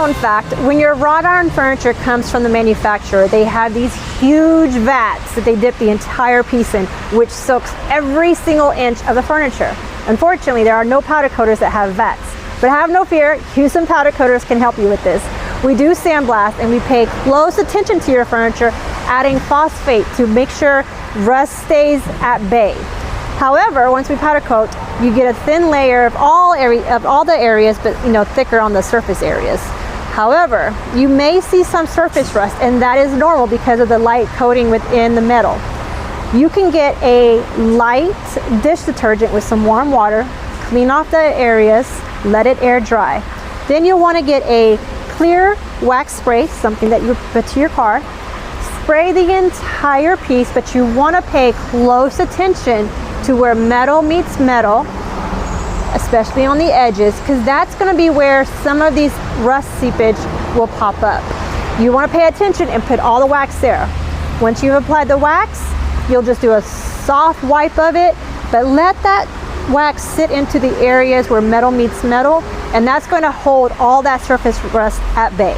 known fact, when your wrought iron furniture comes from the manufacturer, they have these huge vats that they dip the entire piece in, which soaks every single inch of the furniture. Unfortunately, there are no powder coaters that have vats. But have no fear, Houston powder coaters can help you with this. We do sandblast, and we pay close attention to your furniture, adding phosphate to make sure rust stays at bay. However, once we powder coat, you get a thin layer of all the areas, but thicker on the surface areas. However, you may see some surface rust, and that is normal because of the light coating within the metal. You can get a light dish detergent with some warm water, clean off the areas, let it air dry. Then you'll want to get a clear wax spray, something that you put to your car. Spray the entire piece, but you want to pay close attention to where metal meets metal, especially on the edges, because that's going to be where some of these rust seepage will pop up. You want to pay attention and put all the wax there. Once you've applied the wax, you'll just do a soft wipe of it, but let that wax sit into the areas where metal meets metal, and that's going to hold all that surface rust at bay.